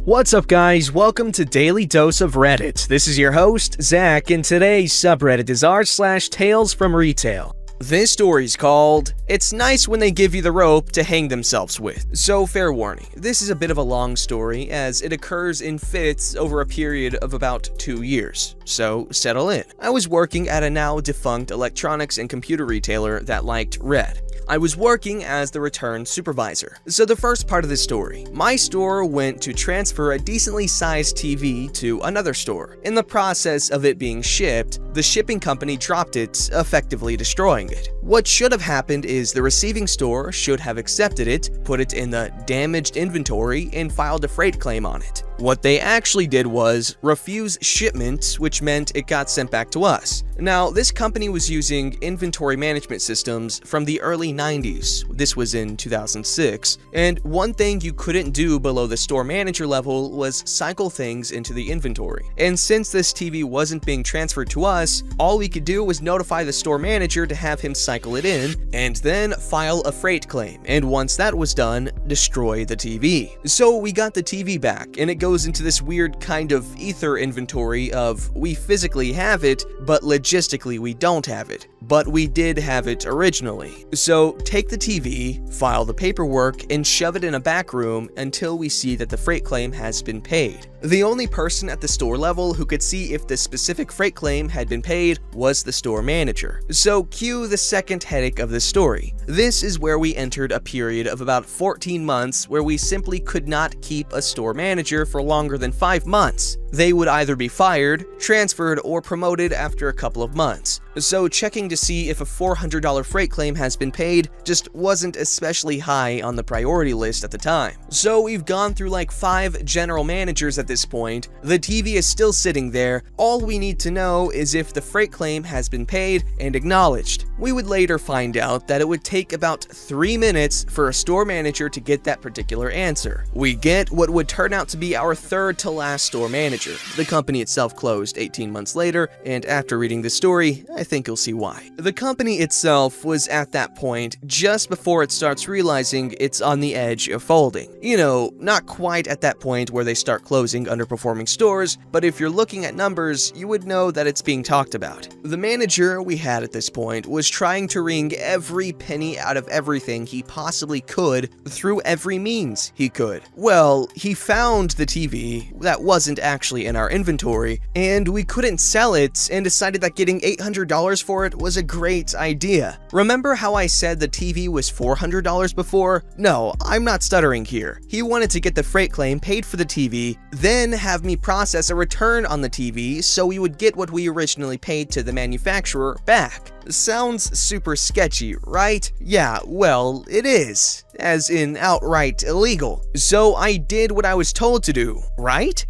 What's up, guys? Welcome to Daily Dose of Reddit. This is your host, Zach, and today's subreddit is r/TalesFromRetail. This story's called, "It's Nice When They Give You the Rope to Hang Themselves With." So, fair warning, this is a bit of a long story as it occurs in fits over a period of about 2 years. So, settle in. I was working at a now defunct electronics and computer retailer that liked red. I was working as the return supervisor. So the first part of the story, my store went to transfer a decently sized TV to another store. In the process of it being shipped, the shipping company dropped it, effectively destroying it. What should have happened is the receiving store should have accepted it, put it in the damaged inventory, and filed a freight claim on it. What they actually did was refuse shipment, which meant it got sent back to us. Now, this company was using inventory management systems from the early 90s. This was in 2006. And one thing you couldn't do below the store manager level was cycle things into the inventory. And since this TV wasn't being transferred to us, all we could do was notify the store manager to have him cycle it in, and then file a freight claim. And once that was done, destroy the TV. So we got the TV back, and it goes into this weird kind of ether inventory of we physically have it, but logistically we don't have it. But we did have it originally. So take the TV, file the paperwork, and shove it in a back room until we see that the freight claim has been paid. The only person at the store level who could see if the specific freight claim had been paid was the store manager. So cue the second headache of the story. This is where we entered a period of about 14 months where we simply could not keep a store manager for longer than 5 months. They would either be fired, transferred, or promoted after a couple of months. So checking to see if a $400 freight claim has been paid just wasn't especially high on the priority list at the time. So we've gone through like 5 general managers at this point. The TV is still sitting there. All we need to know is if the freight claim has been paid and acknowledged. We would later find out that it would take about 3 minutes for a store manager to get that particular answer. We get what would turn out to be our third to last store manager. The company itself closed 18 months later, and after reading the story, I think you'll see why. The company itself was at that point just before it starts realizing it's on the edge of folding. You know, not quite at that point where they start closing underperforming stores, but if you're looking at numbers, you would know that it's being talked about. The manager we had at this point was trying to wring every penny out of everything he possibly could through every means he could. Well, he found the TV that wasn't actually in our inventory, and we couldn't sell it and decided that getting $800 for it was a great idea. Remember how I said the TV was $400 before? No, I'm not stuttering here. He wanted to get the freight claim paid for the TV, then have me process a return on the TV so we would get what we originally paid to the manufacturer back. Sounds super sketchy, right? Yeah, well, it is. As in outright illegal. So I did what I was told to do, right?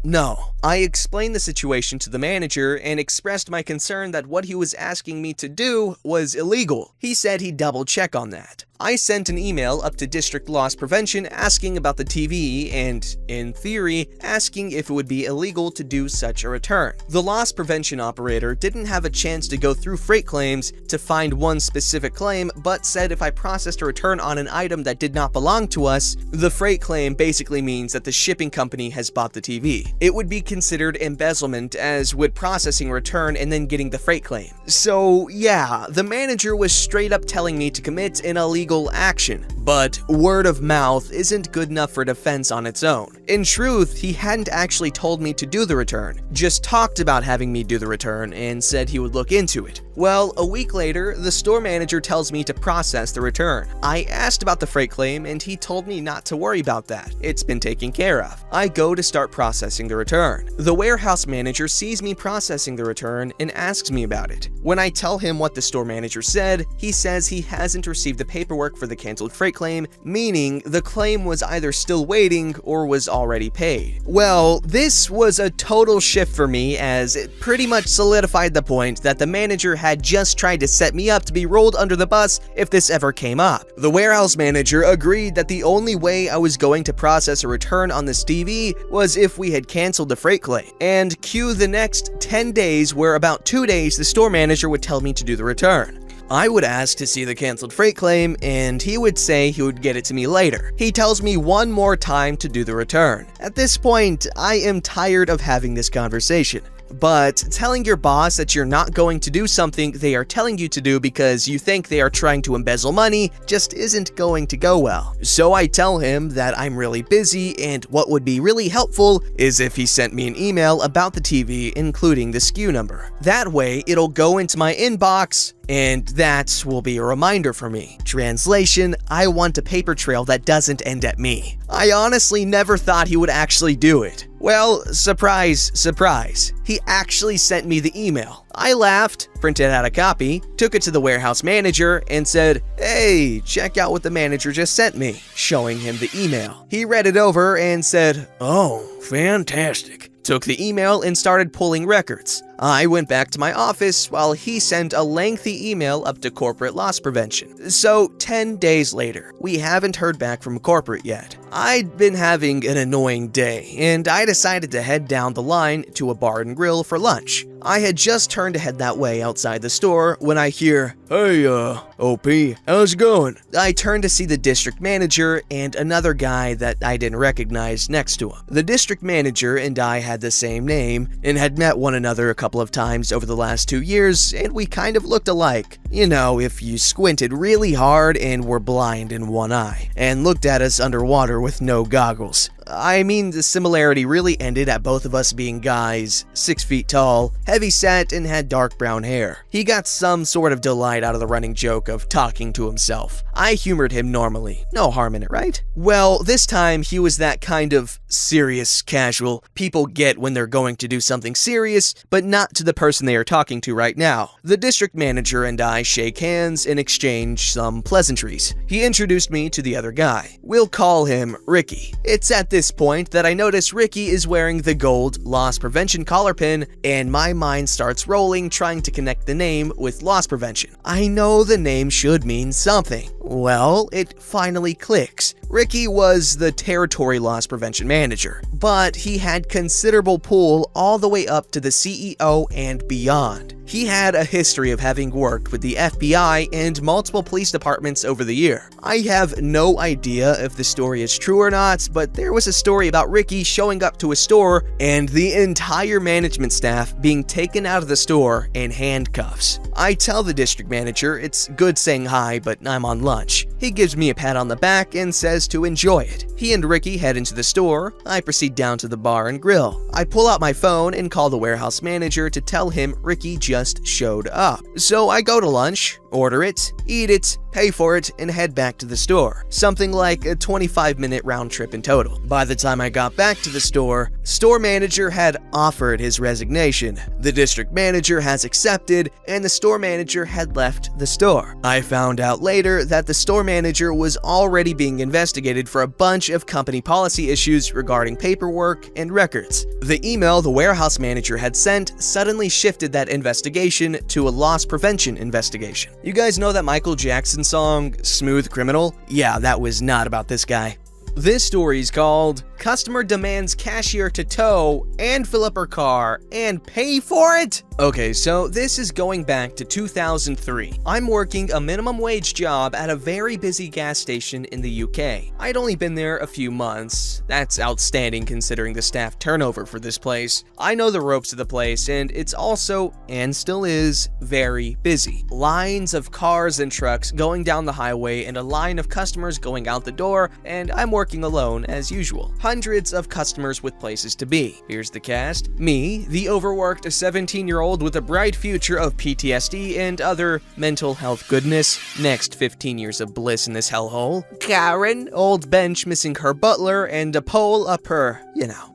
No. I explained the situation to the manager and expressed my concern that what he was asking me to do was illegal. He said he'd double check on that. I sent an email up to District Loss Prevention asking about the TV and, in theory, asking if it would be illegal to do such a return. The loss prevention operator didn't have a chance to go through freight claims to find one specific claim, but said if I processed a return on an item that did not belong to us, the freight claim basically means that the shipping company has bought the TV. It would be considered embezzlement, as would processing a return and then getting the freight claim. So yeah, the manager was straight up telling me to commit an illegal action, but word of mouth isn't good enough for defense on its own. In truth, he hadn't actually told me to do the return, just talked about having me do the return and said he would look into it. Well, a week later, the store manager tells me to process the return. I asked about the freight claim and he told me not to worry about that. It's been taken care of. I go to start processing the return. The warehouse manager sees me processing the return and asks me about it. When I tell him what the store manager said, he says he hasn't received the paperwork for the canceled freight claim, meaning the claim was either still waiting or was already paid. Well, this was a total shift for me, as it pretty much solidified the point that the manager had just tried to set me up to be rolled under the bus if this ever came up. The warehouse manager agreed that the only way I was going to process a return on this TV was if we had canceled the freight claim. And cue the next 10 days where about 2 days the store manager would tell me to do the return. I would ask to see the canceled freight claim, and he would say he would get it to me later. He tells me one more time to do the return. At this point, I am tired of having this conversation. But telling your boss that you're not going to do something they are telling you to do because you think they are trying to embezzle money just isn't going to go well. So I tell him that I'm really busy, and what would be really helpful is if he sent me an email about the TV, including the SKU number. That way, it'll go into my inbox, and that will be a reminder for me. Translation, I want a paper trail that doesn't end at me. I honestly never thought he would actually do it. Well, surprise, surprise. He actually sent me the email. I laughed, printed out a copy, took it to the warehouse manager, and said, "Hey, check out what the manager just sent me," showing him the email. He read it over and said, "Oh, fantastic." Took the email and started pulling records. I went back to my office while he sent a lengthy email up to corporate loss prevention. So 10 days later, we haven't heard back from corporate yet. I'd been having an annoying day, and I decided to head down the line to a bar and grill for lunch. I had just turned to head that way outside the store when I hear, "Hey, OP, how's it going?" I turned to see the district manager and another guy that I didn't recognize next to him. The district manager and I had the same name and had met one another a couple of times over the last 2 years, and we kind of looked alike. You know, if you squinted really hard and were blind in one eye, and looked at us underwater with no goggles. I mean, the similarity really ended at both of us being guys, 6 feet tall, heavy set, and had dark brown hair. He got some sort of delight out of the running joke of talking to himself. I humored him normally. No harm in it, right? Well, this time he was that kind of serious casual people get when they're going to do something serious, but not to the person they are talking to right now. The district manager and I shake hands and exchange some pleasantries. He introduced me to the other guy. We'll call him Ricky. It's at this point that I notice Ricky is wearing the gold loss prevention collar pin, and my mind starts rolling trying to connect the name with loss prevention. I know the name should mean something. Well, it finally clicks. Ricky was the territory loss prevention manager, but he had considerable pull all the way up to the CEO and beyond. He had a history of having worked with the FBI and multiple police departments over the year. I have no idea if the story is true or not, but there was a story about Ricky showing up to a store and the entire management staff being taken out of the store in handcuffs. I tell the district manager it's good saying hi, but I'm on lunch. He gives me a pat on the back and says to enjoy it. He and Ricky head into the store. I proceed down to the bar and grill. I pull out my phone and call the warehouse manager to tell him Ricky just showed up. So I go to lunch, order it, eat it, pay for it, and head back to the store. Something like a 25-minute round trip in total. By the time I got back to the store manager had offered his resignation, the district manager has accepted, and the store manager had left the store. I found out later that the store manager was already being investigated for a bunch of company policy issues regarding paperwork and records. The email the warehouse manager had sent suddenly shifted that investigation to a loss prevention investigation. You guys know that Michael Jackson song, Smooth Criminal? Yeah, that was not about this guy. This story is called Customer Demands Cashier to Tow and Fill Up Her Car and Pay for It? Okay, so this is going back to 2003. I'm working a minimum wage job at a very busy gas station in the UK. I'd only been there a few months. That's outstanding considering the staff turnover for this place. I know the ropes of the place, and it's also, and still is, very busy. Lines of cars and trucks going down the highway and a line of customers going out the door, and I'm working alone as usual. Hundreds of customers with places to be. Here's the cast. Me, the overworked 17-year-old with a bright future of PTSD and other mental health goodness. Next 15 years of bliss in this hellhole. Karen, old bench missing her butler and a pole up her,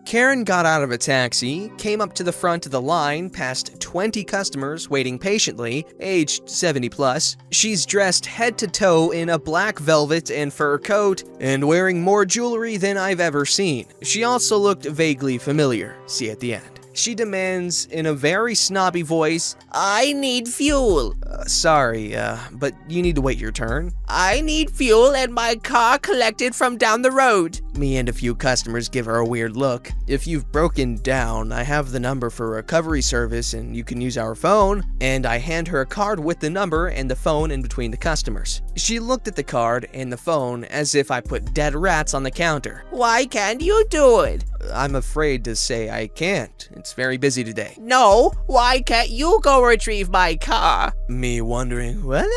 Karen got out of a taxi, came up to the front of the line, past 20 customers waiting patiently, aged 70 plus. She's dressed head to toe in a black velvet and fur coat and wearing more jewelry than I've ever seen. She also looked vaguely familiar. See at the end. She demands in a very snobby voice, "I need fuel." Sorry, but you need to wait your turn. "I need fuel and my car collected from down the road." Me and a few customers give her a weird look. If you've broken down, I have the number for recovery service and you can use our phone, and I hand her a card with the number and the phone in between the customers. She looked at the card and the phone as if I put dead rats on the counter. Why can't you do it? I'm afraid to say I can't. It's very busy today. No, why can't you go retrieve my car? Me wondering, whatever?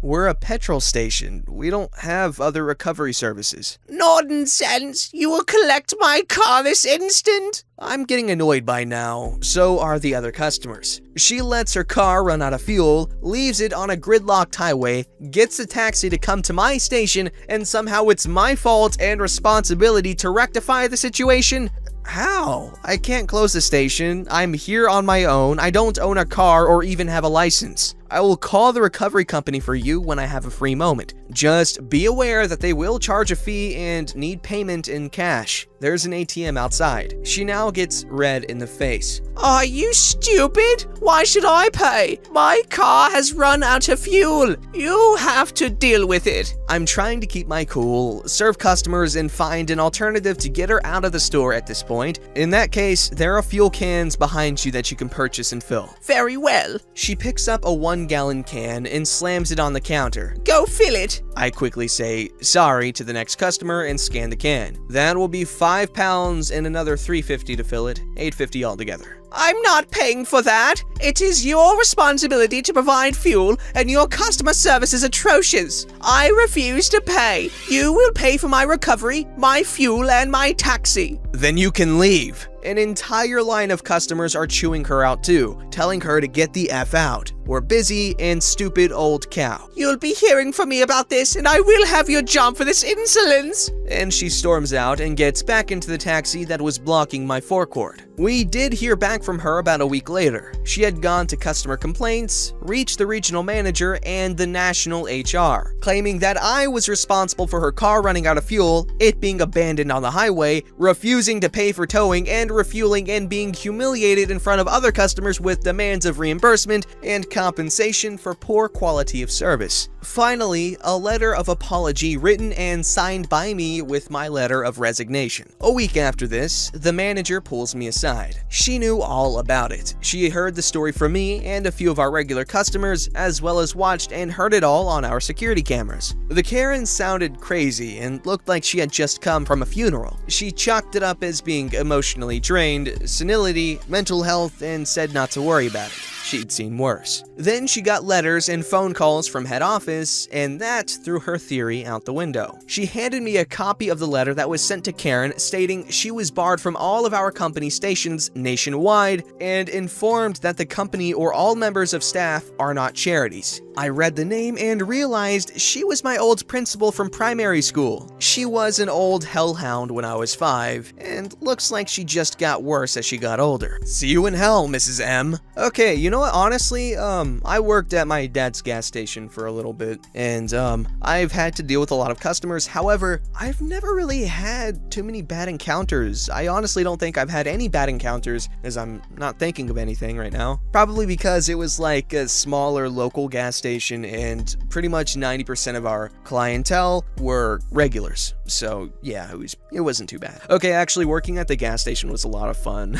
We're a petrol station. We don't have other recovery services. Nonsense! You will collect my car this instant? I'm getting annoyed by now. So are the other customers. She lets her car run out of fuel, leaves it on a gridlocked highway, gets a taxi to come to my station, and somehow it's my fault and responsibility to rectify the situation? How? I can't close the station. I'm here on my own. I don't own a car or even have a license. I will call the recovery company for you when I have a free moment. Just be aware that they will charge a fee and need payment in cash. There's an ATM outside. She now gets red in the face. Are you stupid? Why should I pay? My car has run out of fuel. You have to deal with it. I'm trying to keep my cool, serve customers, and find an alternative to get her out of the store at this point. In that case, there are fuel cans behind you that you can purchase and fill. Very well. She picks up a 1-gallon can and slams it on the counter. Go fill it. I quickly say sorry to the next customer and scan the can. That will be £5 and another $3.50 to fill it, $8.50 altogether. I'm not paying for that. It is your responsibility to provide fuel, and your customer service is atrocious. I refuse to pay. You will pay for my recovery, my fuel, and my taxi. Then you can leave. An entire line of customers are chewing her out too, telling her to get the F out. We're busy and stupid old cow. You'll be hearing from me about this, and I will have your job for this insolence. And she storms out and gets back into the taxi that was blocking my forecourt. We did hear back from her about a week later. She had gone to customer complaints, reached the regional manager and the national HR, claiming that I was responsible for her car running out of fuel, it being abandoned on the highway, refusing to pay for towing and refueling, and being humiliated in front of other customers with demands of reimbursement and compensation for poor quality of service. Finally, a letter of apology written and signed by me with my letter of resignation. A week after this, the manager pulls me aside. She knew all about it. She heard the story from me and a few of our regular customers, as well as watched and heard it all on our security cameras. The Karen sounded crazy and looked like she had just come from a funeral. She chalked it up as being emotionally drained, senility, mental health, and said not to worry about it. She'd seen worse. Then she got letters and phone calls from head office, and that threw her theory out the window. She handed me a copy of the letter that was sent to Karen stating she was barred from all of our company stations nationwide and informed that the company or all members of staff are not charities. I read the name and realized she was my old principal from primary school. She was an old hellhound when I was 5, and looks like she just got worse as she got older. See you in hell, Mrs. M. Okay, you know what, honestly, I worked at my dad's gas station for a little bit, and I've had to deal with a lot of customers. However, I've never really had too many bad encounters. I honestly don't think I've had any bad encounters, as I'm not thinking of anything right now. Probably because it was like a smaller local gas station, and pretty much 90% of our clientele were regulars. So yeah, it wasn't too bad. Okay, actually working at the gas station was a lot of fun.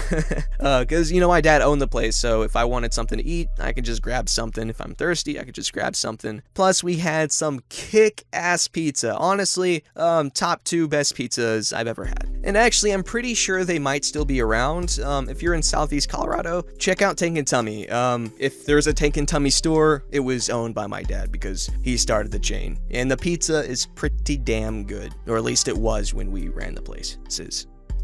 Cause you know, my dad owned the place, so if I wanted something to eat, I could just grab something. If I'm thirsty, I could just grab something. Plus we had some kick-ass pizza. Honestly, top 2 best pizzas I've ever had. And actually, I'm pretty sure they might still be around. If you're in Southeast Colorado, check out Tank and Tummy. If there's a Tank and Tummy store, it was owned by my dad because he started the chain. And the pizza is pretty damn good. Or at least it was when we ran the place.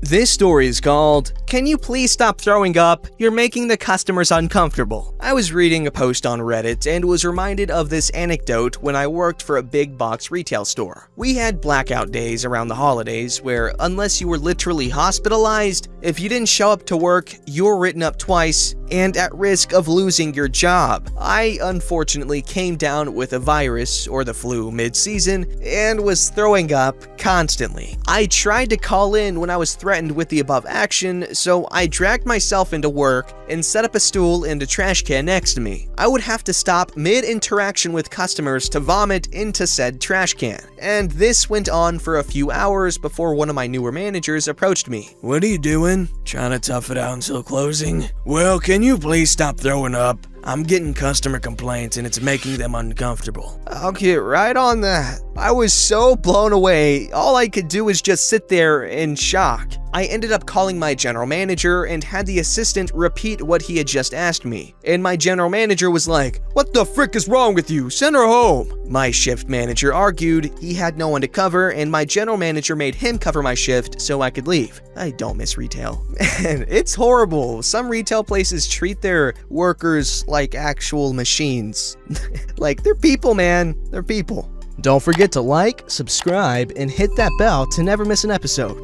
This story is called, "Can you please stop throwing up? You're making the customers uncomfortable." I was reading a post on Reddit and was reminded of this anecdote when I worked for a big box retail store. We had blackout days around the holidays where, unless you were literally hospitalized, if you didn't show up to work, you were written up twice and at risk of losing your job. I unfortunately came down with a virus or the flu mid-season and was throwing up constantly. I tried to call in when I was threatened with the above action, so I dragged myself into work and set up a stool and a trash can next to me. I would have to stop mid-interaction with customers to vomit into said trash can, and this went on for a few hours before one of my newer managers approached me. "What are you doing? Trying to tough it out until closing? Well, can you please stop throwing up? I'm getting customer complaints and it's making them uncomfortable." I'll get right on that. I was so blown away, all I could do was just sit there in shock. I ended up calling my general manager and had the assistant repeat what he had just asked me. And my general manager was like, "What the frick is wrong with you? Send her home." My shift manager argued he had no one to cover, and my general manager made him cover my shift so I could leave. I don't miss retail. Man, it's horrible. Some retail places treat their workers like actual machines. Like, they're people, man. They're people. Don't forget to like, subscribe, and hit that bell to never miss an episode.